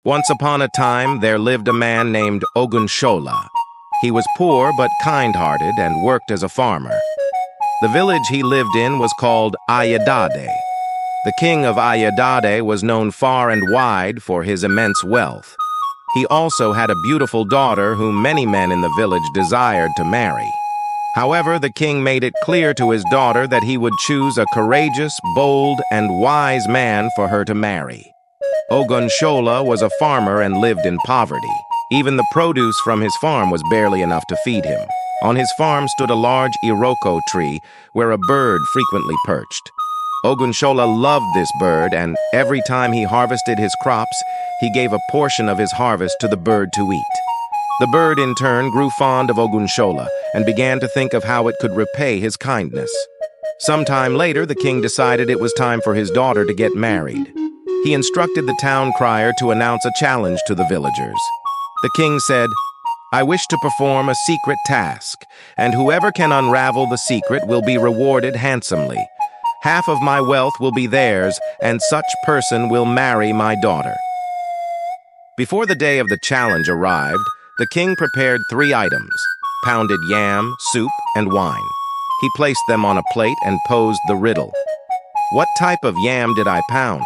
Once upon a time, there lived a man named Ogunshola. He was poor but kind-hearted and worked as a farmer. The village he lived in was called Ayadade. The king of Ayadade was known far and wide for his immense wealth. He also had a beautiful daughter whom many men in the village desired to marry. However, the king made it clear to his daughter that he would choose a courageous, bold, and wise man for her to marry. Ogunshola was a farmer and lived in poverty. Even the produce from his farm was barely enough to feed him. On his farm stood a large iroko tree where a bird frequently perched. Ogunshola loved this bird, and every time he harvested his crops, he gave a portion of his harvest to the bird to eat. The bird, in turn, grew fond of Ogunshola and began to think of how it could repay his kindness. Sometime later, the king decided it was time for his daughter to get married. He instructed the town crier to announce a challenge to the villagers. The king said, "I wish to perform a secret task, and whoever can unravel the secret will be rewarded handsomely. Half of my wealth will be theirs, and such person will marry my daughter." Before the day of the challenge arrived, the king prepared 3 items: pounded yam, soup, and wine. He placed them on a plate and posed the riddle. "What type of yam did I pound?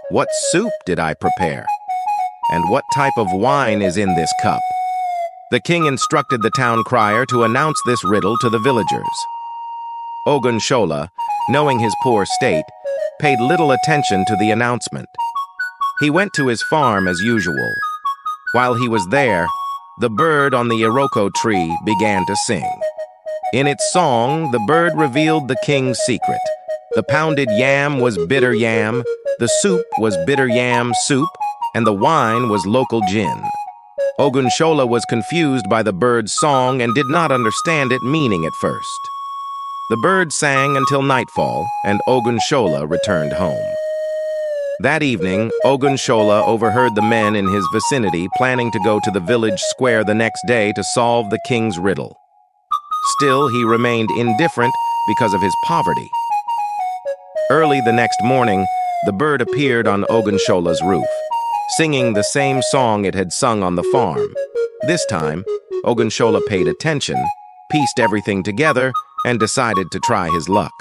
What soup did I prepare? And what type of wine is in this cup?" The king instructed the town crier to announce this riddle to the villagers. Ogunshola, knowing his poor state, paid little attention to the announcement. He went to his farm as usual. While he was there, the bird on the iroko tree began to sing. In its song, the bird revealed the king's secret. The pounded yam was bitter yam, the soup was bitter yam soup, and the wine was local gin. Ogunshola was confused by the bird's song and did not understand its meaning at first. The bird sang until nightfall, and Ogunshola returned home. That evening, Ogunshola overheard the men in his vicinity planning to go to the village square the next day to solve the king's riddle. Still, he remained indifferent because of his poverty. Early the next morning, the bird appeared on Ogunshola's roof, singing the same song it had sung on the farm. This time, Ogunshola paid attention, pieced everything together, and decided to try his luck.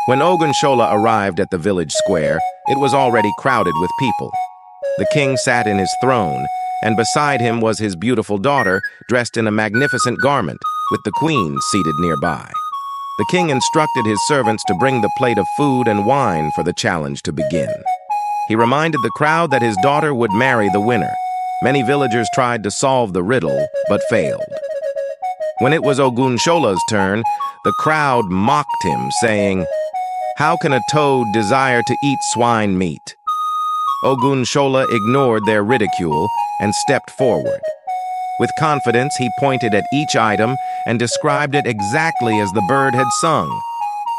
When Ogunshola arrived at the village square, it was already crowded with people. The king sat in his throne, and beside him was his beautiful daughter, dressed in a magnificent garment, with the queen seated nearby. The king instructed his servants to bring the plate of food and wine for the challenge to begin. He reminded the crowd that his daughter would marry the winner. Many villagers tried to solve the riddle, but failed. When it was Ogunshola's turn, the crowd mocked him, saying, "How can a toad desire to eat swine meat?" Ogunshola ignored their ridicule and stepped forward. With confidence, he pointed at each item and described it exactly as the bird had sung.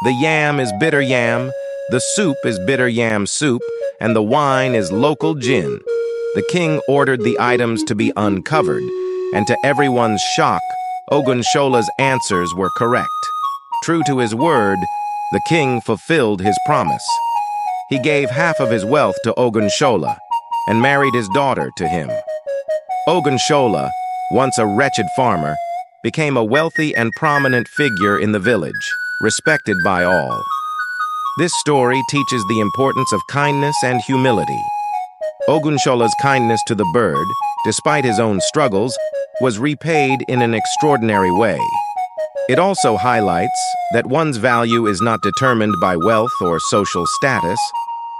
"The yam is bitter yam, the soup is bitter yam soup, and the wine is local gin." The king ordered the items to be uncovered, and to everyone's shock, Ogunshola's answers were correct. True to his word, the king fulfilled his promise. He gave half of his wealth to Ogunshola and married his daughter to him. Ogunshola, once a wretched farmer, became a wealthy and prominent figure in the village, respected by all. This story teaches the importance of kindness and humility. Ogunshola's kindness to the bird, despite his own struggles, was repaid in an extraordinary way. It also highlights that one's value is not determined by wealth or social status,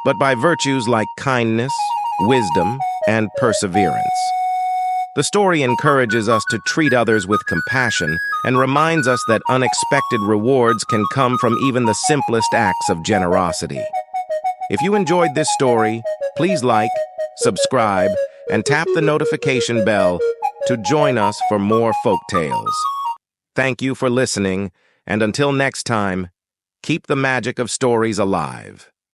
but by virtues like kindness, wisdom, and perseverance. The story encourages us to treat others with compassion and reminds us that unexpected rewards can come from even the simplest acts of generosity. If you enjoyed this story, please like, subscribe, and tap the notification bell to join us for more folk tales. Thank you for listening, and until next time, keep the magic of stories alive.